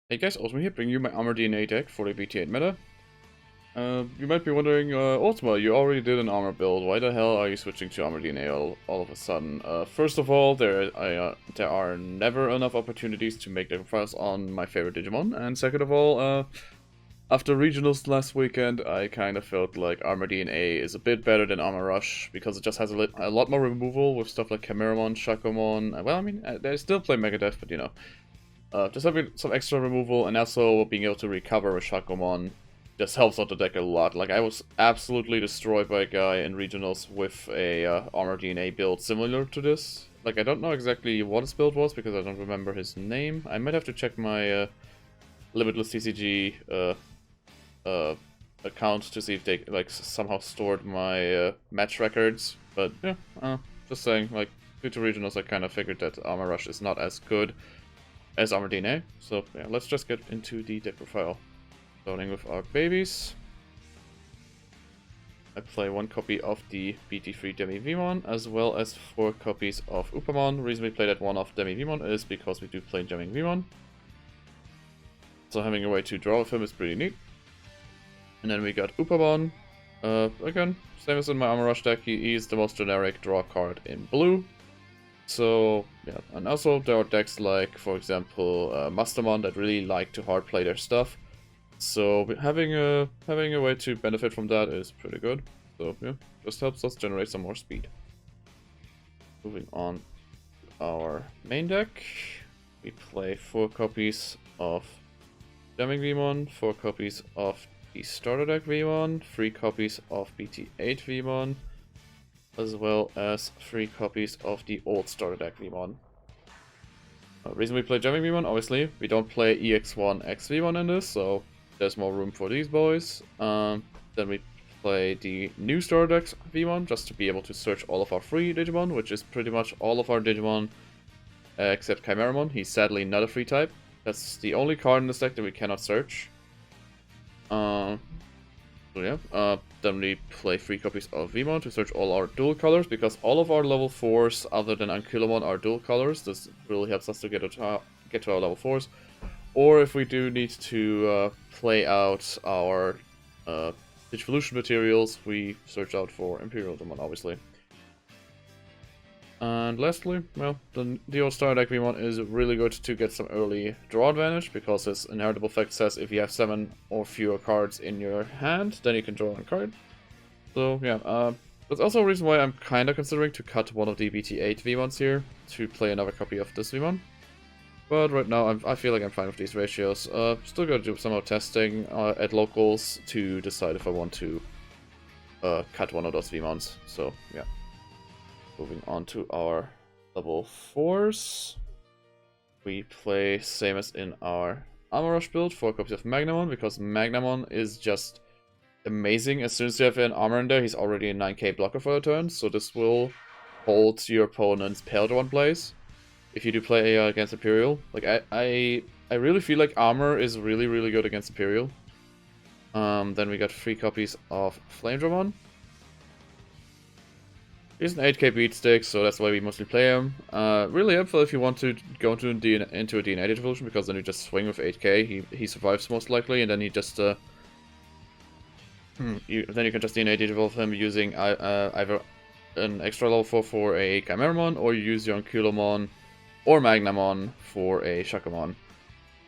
Hey guys, Ultima here, bringing you my Armor DNA deck for the BT8 meta. You might be wondering, Ultima, you already did an armor build, why the hell are you switching to Armor DNA all of a sudden? First of all, there are never enough opportunities to make different files on my favorite Digimon, and second of all, after regionals last weekend, I kind of felt like Armor DNA is a bit better than Armor Rush, because it just has a lot more removal with stuff like Chimeramon, Shakomon, well, I mean, they still play Megadeth, but you know. Just having some extra removal and also being able to recover with Shakomon just helps out the deck a lot. Like, I was absolutely destroyed by a guy in regionals with a Armor DNA build similar to this. Like, I don't know exactly what his build was because I don't remember his name. I might have to check my Limitless TCG account to see if they like somehow stored my match records. But yeah, just saying, like, due to regionals I kind of figured that Armor Rush is not as good as Armor DNA. So yeah, let's just get into the deck profile. Starting with our babies. I play 1 copy of the BT3 Demi Vmon, as well as 4 copies of Upamon. The reason we play that one of Demi Vmon is because we do play Demi Vmon. So having a way to draw with him is pretty neat. And then we got Upamon. Again, same as in my Armor Rush deck, he is the most generic draw card in blue. So, yeah, and also there are decks like, for example, Mastermon that really like to hard play their stuff. So having a way to benefit from that is pretty good. So yeah, just helps us generate some more speed. Moving on to our main deck, we play 4 copies of Jamming Vmon, 4 copies of the Starter Deck Vmon, 3 copies of BT8 Vmon, as well as 3 copies of the old Starter Deck Vmon. Reason we play Jamming Vmon, obviously, we don't play EX1 X Vmon in this, so there's more room for these boys. Then we play the new Starter Deck Vmon, just to be able to search all of our free Digimon, which is pretty much all of our Digimon except Chimeramon. He's sadly not a free type. That's the only card in this deck that we cannot search. So yeah, then we play 3 copies of Vmon to search all our dual colors, because all of our level 4s other than Ankylomon are dual colors. This really helps us to get to our level 4s. Or if we do need to play out our Digivolution materials, we search out for Imperial Demon, obviously. And lastly, well, the old Star Deck Vmon is really good to get some early draw advantage, because his inheritable effect says if you have 7 or fewer cards in your hand, then you can draw 1 card. So yeah, that's also a reason why I'm kind of considering to cut one of the BT8 Vmons here, to play another copy of this Vmon. But right now, I feel like I'm fine with these ratios. Still gotta do some more testing at locals to decide if I want to cut one of those Vmons. So yeah. Moving on to our level 4s. We play same as in our Armor Rush build, 4 copies of Magnamon, because Magnamon is just amazing. As soon as you have an armor in there, he's already a 9k blocker for a turn, so this will hold your opponent's Paildron plays if you do play against Imperial. Like, I really feel like armor is really good against Imperial. Then we got 3 copies of Flamedramon. He's an 8k beatstick, so that's why we mostly play him. Really helpful if you want to go into a DNA Digivolution, because then you just swing with 8k. He survives most likely, and then he just then you can just DNA Digivolve him using either an extra level 4 for a Chimeramon, or you use your Ankylomon or Magnamon for a Shakomon.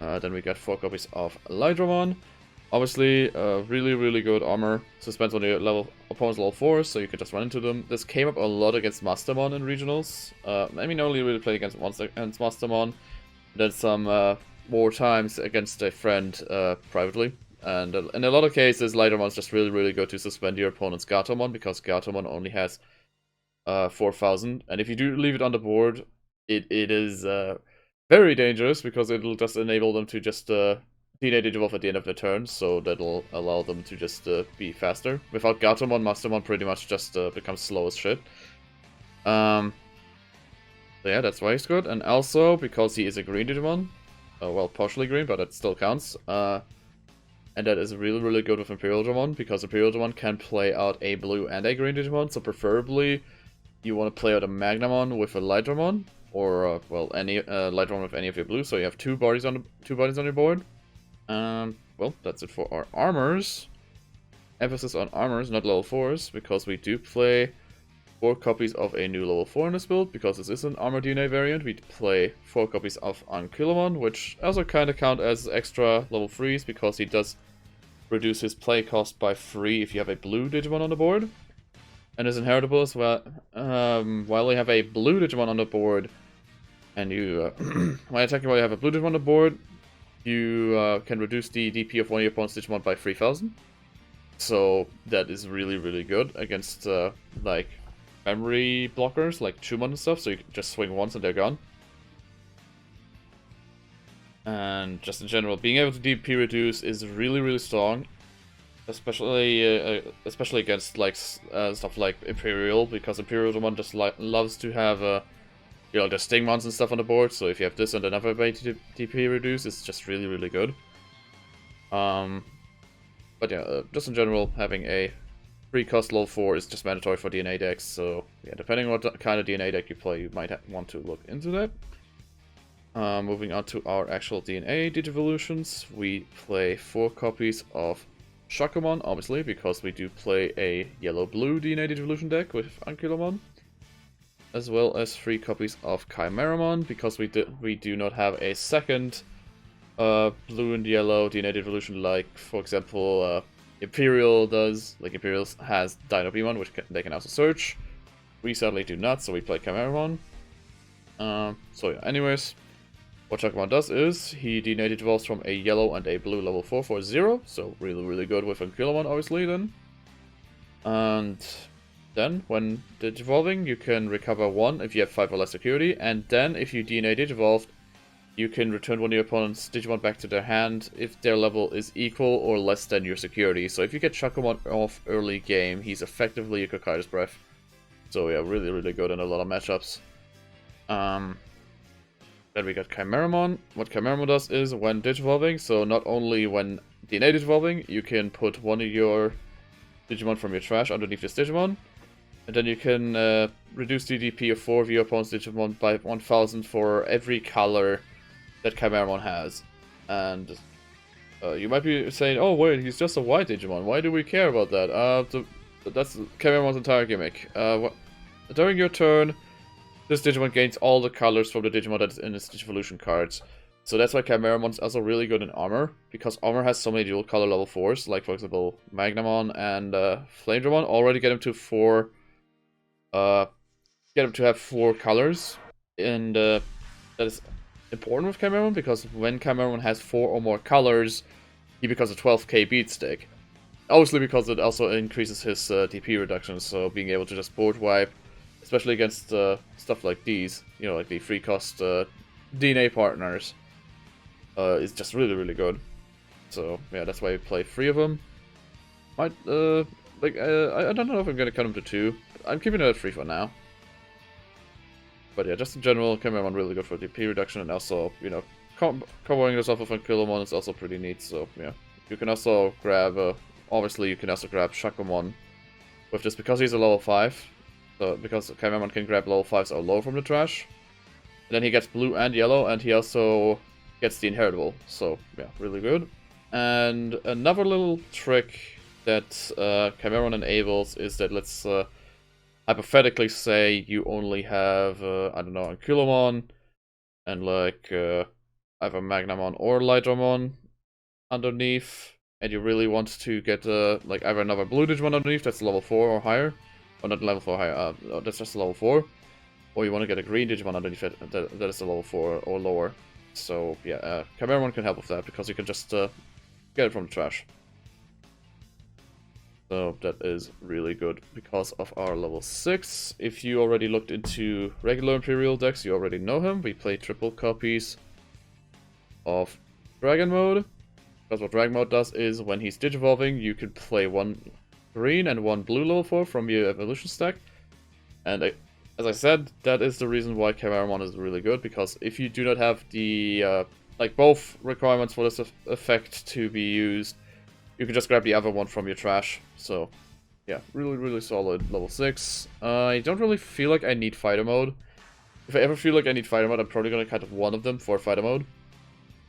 Then we got 4 copies of Lydramon. Obviously, really good armor. Suspends on your opponent's level 4, so you can just run into them. This came up a lot against Mastermon in regionals. I mean, only really played against Mastermon. Then some more times against a friend privately. And in a lot of cases, Lydramon's just really good to suspend your opponent's Gatomon, because Gatomon only has 4,000. And if you do leave it on the board, it is very dangerous, because it'll just enable them to just DNA Digivolve at the end of the turn, so that'll allow them to just be faster. Without Gatomon, Mastermon pretty much just becomes slow as shit. So yeah, that's why he's good. And also, because he is a green Digimon, well, partially green, but it still counts. And that is really good with Imperial Dramon, because Imperial Dramon can play out a blue and a green Digimon, so preferably you want to play out a Magnamon with a Lydramon. or well, any Lightron with any of your blues. So you have two bodies on your board. Well, that's it for our armors. Emphasis on armors, not level 4s, because we do play 4 copies of a new level 4 in this build, because this is an armor DNA variant. We play 4 copies of Ankylamon, which also kind of count as extra level 3s, because he does reduce his play cost by 3 if you have a blue Digimon on the board. And is inheritable as well. While you have a blue Digimon on the board, and you, while attacking while you have a blue Digimon on the board, you can reduce the DP of one of your opponent's Digimon by 3000. So that is really, really good against, like, memory blockers, like Chumon and stuff, so you can just swing once and they're gone. And just in general, being able to DP reduce is really, really strong. Especially against, like, stuff like Imperial, because Imperial Digimon just loves to have, you know, the Stingmons and stuff on the board, so if you have this and another way to DP reduce, it's just really, really good. But yeah, just in general, having a 3-cost level 4 is just mandatory for DNA decks, so yeah, depending on what kind of DNA deck you play, you might want to look into that. Moving on to our actual DNA Digivolutions, we play 4 copies of Shakumon, obviously, because we do play a yellow-blue DNA Digivolution deck with Ankylamon, as well as 3 copies of Chimeramon, because we do not have a second blue and yellow DNA Digivolution like, for example, Imperial does. Like, Imperial has Dinobimon, which they can also search. We sadly do not, so we play Chimeramon. So yeah, anyways, what Shakumon does is, he DNA Digivolves from a yellow and a blue level 4 for 0, so really, really good with Ankylamon, obviously, then. And then, when Digivolving, you can recover 1 if you have 5 or less security, and then, if you DNA Digivolved, you can return one of your opponent's Digimon back to their hand if their level is equal or less than your security. So if you get Shakumon off early game, he's effectively a Kokaida's Breath. So yeah, really, really good in a lot of matchups. Then we got Chimeramon. What Chimeramon does is, when Digivolving, so not only when DNA Digivolving, you can put one of your Digimon from your trash underneath this Digimon, and then you can reduce the DP of 4 of your opponent's Digimon by 1000 for every color that Chimeramon has. And you might be saying, oh wait, he's just a white Digimon, why do we care about that? That's Chimeramon's entire gimmick. During your turn, this Digimon gains all the colors from the Digimon that is in its Digivolution cards. So that's why Chimeramon's also really good in armor, because armor has so many dual color level 4s, like for example Magnamon and Flamedramon already get him to 4 get him to have 4 colors, and that is important with Chimeramon, because when Chimeramon has 4 or more colors, he becomes a 12k beat stick. Obviously, because it also increases his DP reduction, so being able to just board wipe, especially against stuff like these, you know, like the 3-cost DNA partners, is just really, really good. So yeah, that's why we play 3 of them. I don't know if I'm gonna cut them to 2. I'm keeping it at 3 for now. But yeah, just in general, Chimeramon really good for DP reduction, and also, you know, covering this off of Ankylamon is also pretty neat, so yeah. You can also grab, obviously you can also grab Shakumon with this, because he's a level 5. So, because Chimeramon can grab level 5s or lower from the trash. And then he gets blue and yellow, and he also gets the inheritable, so yeah, really good. And another little trick that Chimeramon enables is that, let's hypothetically say you only have, I don't know, Ankylamon, and like either Magnamon or Lightramon underneath, and you really want to get like either another blue Digimon underneath that's level 4 or higher, or not level 4 higher, that's just level 4, or you want to get a green Digimon underneath it that is a level 4 or lower. So yeah, Chimeramon can help with that, because you can just get it from the trash. So that is really good because of our level 6. If you already looked into regular Imperial decks, you already know him. We play triple copies of Dragon Mode. Because what Dragon Mode does is, when he's Digivolving, you can play 1 green and 1 blue level 4 from your evolution stack. And as I said, that is the reason why Chimeramon is really good, because if you do not have the like both requirements for this effect to be used, you can just grab the other one from your trash. So yeah, really, really solid level 6. I don't really feel like I need fighter mode, if I ever feel like I need fighter mode, I'm probably gonna cut one of them for fighter mode.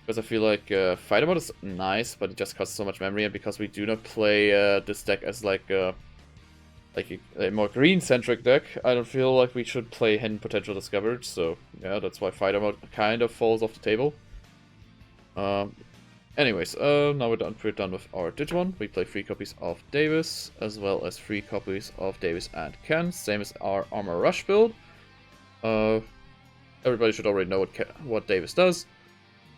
Because I feel like fighter mode is nice, but it just costs so much memory, and because we do not play this deck as like a more green-centric deck, I don't feel like we should play Hidden Potential Discovered, so yeah, that's why fighter mode kind of falls off the table. Anyways, now we're done with our Digimon. We play 3 copies of Davis, as well as 3 copies of Davis and Ken, same as our Armor Rush build. Everybody should already know what Davis does.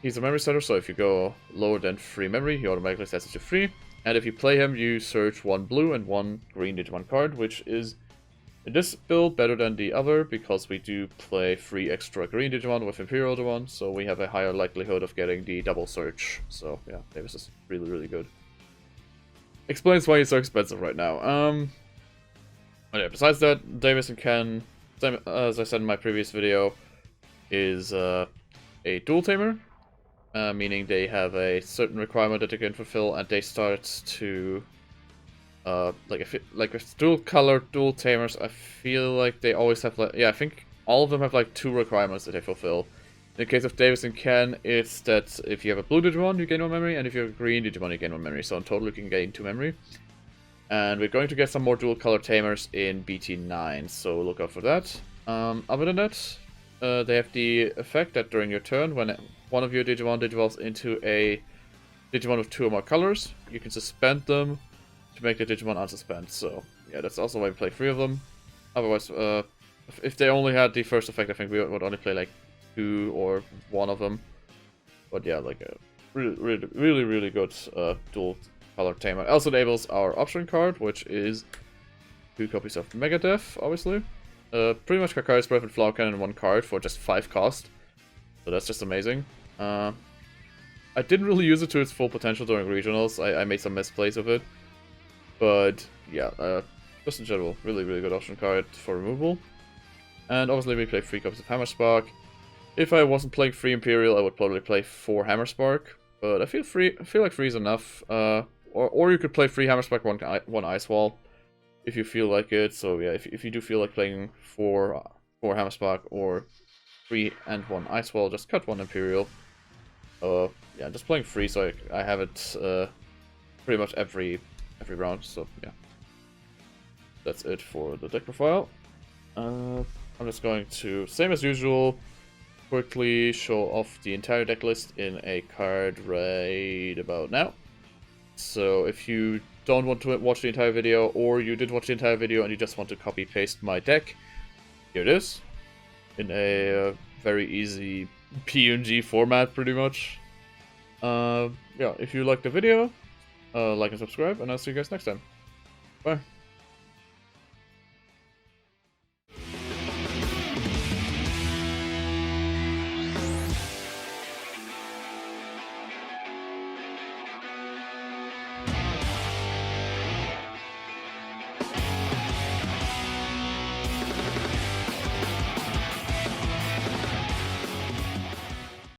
He's a memory setter, so if you go lower than 3 memory, he automatically sets it to 3. And if you play him, you search 1 blue and 1 green Digimon card, which is, in this build, better than the other, because we do play 3 extra green Digimon with Imperial Digimon, so we have a higher likelihood of getting the double search. So yeah, Davis is really, really good. Explains why he's so expensive right now. But yeah, besides that, Davis and Ken, same as I said in my previous video, is a dual tamer. Meaning they have a certain requirement that they can fulfill, and they start to like with dual color dual tamers. I feel like they always have like, yeah, I think all of them have like 2 requirements that they fulfill. In the case of Davis and Ken, it's that if you have a blue Digimon, you gain 1 memory, and if you have a green Digimon, you gain 1 memory. So in total, you can gain 2 memory. And we're going to get some more dual color tamers in BT9, so look out for that. Other than that, they have the effect that during your turn, when one of your Digimon digivolves into a Digimon with 2 or more colors, you can suspend them to make the Digimon unsuspend. So yeah, that's also why we play 3 of them. Otherwise, if they only had the first effect, I think we would only play like 2 or 1 of them. But yeah, like a really good dual color tamer. Also enables our option card, which is 2 copies of Megadeth, obviously. Pretty much Kakari's Breath and Flower Cannon in 1 card for just 5 cost. So that's just amazing. I didn't really use it to its full potential during regionals. I made some misplays with it. But yeah, just in general, really good option card for removal. And obviously we play 3 copies of Hammer Spark. If I wasn't playing 3 Imperial, I would probably play 4 Hammer Spark. But I feel like 3 is enough. Or you could play 3 Hammer Spark, 1 Ice Wall, if you feel like it. So yeah, if you do feel like playing 4 Hammer Spark or 3 and 1 Ice Wall, just cut 1 Imperial. Yeah, just playing 3, so I have it pretty much every round. So yeah, that's it for the deck profile. I'm just going to, same as usual, quickly show off the entire deck list in a card right about now. So if you don't want to watch the entire video, or you did watch the entire video and you just want to copy paste my deck, here it is in a very easy PNG format, pretty much. Yeah, if you liked the video, like and subscribe, and I'll see you guys next time. Bye.